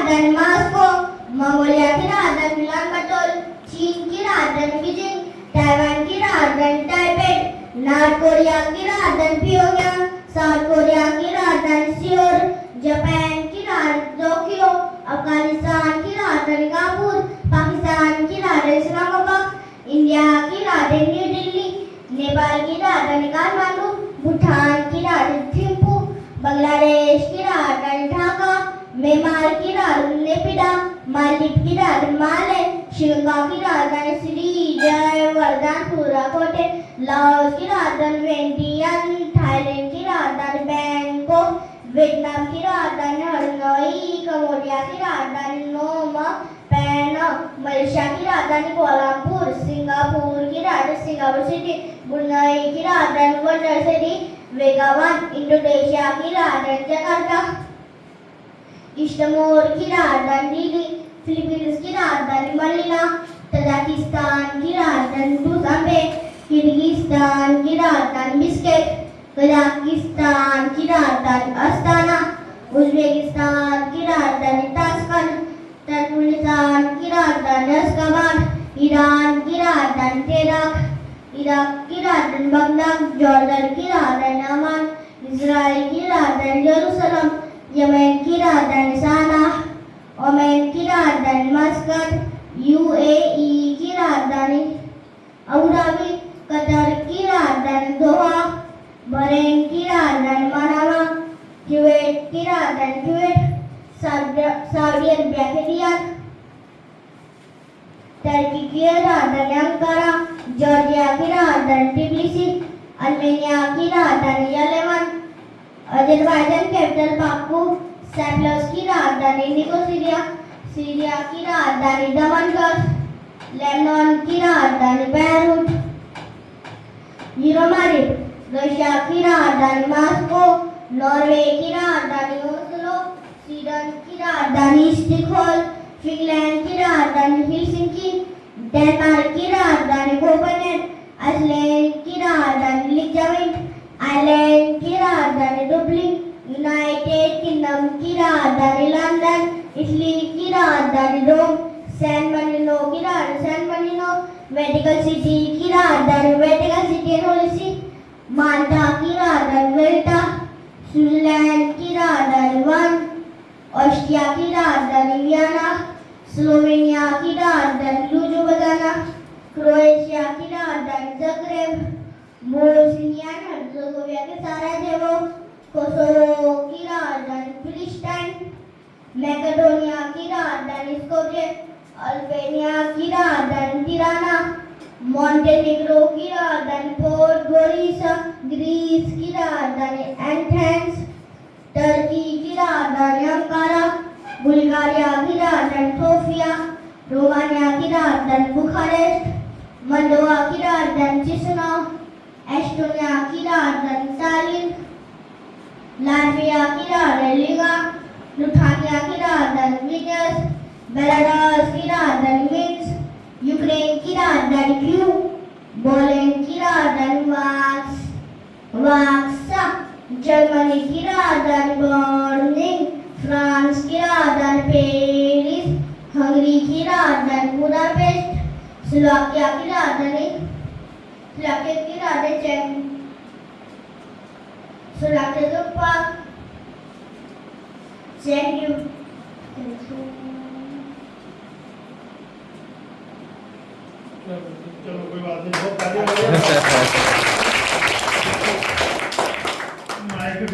राजधानी Moscow, Mongolia की राजधानी उलानबाटर, चीन की राजधानी बीजिंग, ताइवान की राजधानी ताइपेई, नॉर्थ कोरिया की राजधानी प्योंगयांग, साउथ कोरिया की राजधानी सियोल, जापान की राजधानी टोक्यो, अफगानिस्तान की राजधानी काबुल, पाकिस्तान की राजधानी इस्लामाबाद, इंडिया की राजधानी न्यू दिल्ली, नेपाल की राजधानी काठमांडू, भूटान की राजधानी थिम्पू, बांग्लादेश की राजधानी ढाका, म्यांमार की राजधानी नेपिडा, मालदीव की राजधानी माले, श्रीलंका की राजधानी श्री जयवर्धनपुरा कोटे, लाओस की राजधानी वियंटियान, थाईलैंड की राजधानी बैंकॉक, वियतनाम की राजधानी हनोई, कंबोडिया की राजधानी नोम पेनोंग, मलेशिया की राजधानी कोलंबोर, सिंगापुर की राजधानी सिंगापुर सिटी, ब्रुनई की राजधानी बंदर सिटी, बेगावन, इंडोनेशिया की राजधानी जकार्ता, ईस्ट तिमोर की राजधानी दिल्ली, फिलीपींस की राजधानी मनीला, तजाकिस्तान की राजधानी दुशांबे, किर्गिस्तान की राजधानी बिश्केक, कजाकिस्तान की राजधानी अस्ताना, उज्बेकिस्तान की राजधानी ताशकंद, तुर्कमेनिस्तान की राजधानी अशगाबाद, ईरान की राजधानी तेहरान, इराक की राजधानी बगदाद, जॉर्डन की राजधानी अमान, इजराइल की राजधानी यरूशलेम, यमन की राजधानी साना, ओमान की राजधानी मस्कट, यूएई की राजधानी अबू धाबी, कतर की राजधानी दोहा, बहरीन की राजधानी मनामा, कुवैत की राजधानी कुवैत, सऊदी अरबिया के रियाद, तुर्की की राजधानी अंकारा, जॉर्जिया की राजधानी ट्बिलिसी, अर्मेनिया की राजधानी Yerevan, Azerbaijan capital Baku, Cyprus की राजधानी निकोसिया, सीरिया की राजधानी दमश्क, लेबनान की राजधानी बेरूत, यूरोमारिब, रशिया की राजधानी मॉस्को, नॉर्वे की राजधानी ओस्लो, स्वीडन की राजधानी स्टॉकहोल्म, फिनलैंड की राजधानी हेलसिंकी, डेनमार्क की राजधानी कोपेनहेगन, आइसलैंड की राजधानी रिकयाविक, आयरलैंड की राजधानी डब्लिन, यूनाइटेड किंगडम की राजधानी लंदन, इटली की राजधानी रोम, सैन मार्टिनो की राजधानी सैन मार्टिनो, वेटिकन सिटी की राजधानी वेटिकन सिटी एंड होली सी, माल्टा की राजधानी वेल्टा, स्विट्जरलैंड की राजधानी बर्न, ऑस्ट्रिया की राजधानी वियना, स्लोवेनिया की राजधानी लुजबजाना, क्रोएशिया की राजधानी ज़ग्रेब, बोस्निया हर्जेगोविना के साराजेवो, कोसोवो की राजधानी प्रिस्टाइन, मैकेडोनिया की राजधानी स्कोप्जे, अल्बानिया की राजधानी तिराना, मॉन्टेनेग्रो की राजधानी पोडगोरिसा, ग्रीस की राजधानी एथेंस, टर्की की राजधानी अंकारा, बुल्गारिया की राजधानी सोफिया, रोमानिया की राजधानी बुखारेस्ट, मोल्दोवा की राजधानी चिसिनाउ, एस्टोनिया की राजधानी तालिन, लाटविया की राजधानी लिगा, लिथुआनिया की राजधानी विल्नियस, बेलारूस की राजधानी मिन्स्क, यूक्रेन की राजधानी कीव, पोलैंड की राजधानी वार्सा, जर्मनी की राजधानी बर्लिन, फ्रांस की राजधानी पेरिस, हंगरी की राजधानी बुडापेस्ट, स्लोवाकिया की राजधानी चलो कोई बात नहीं, बहुत तालियां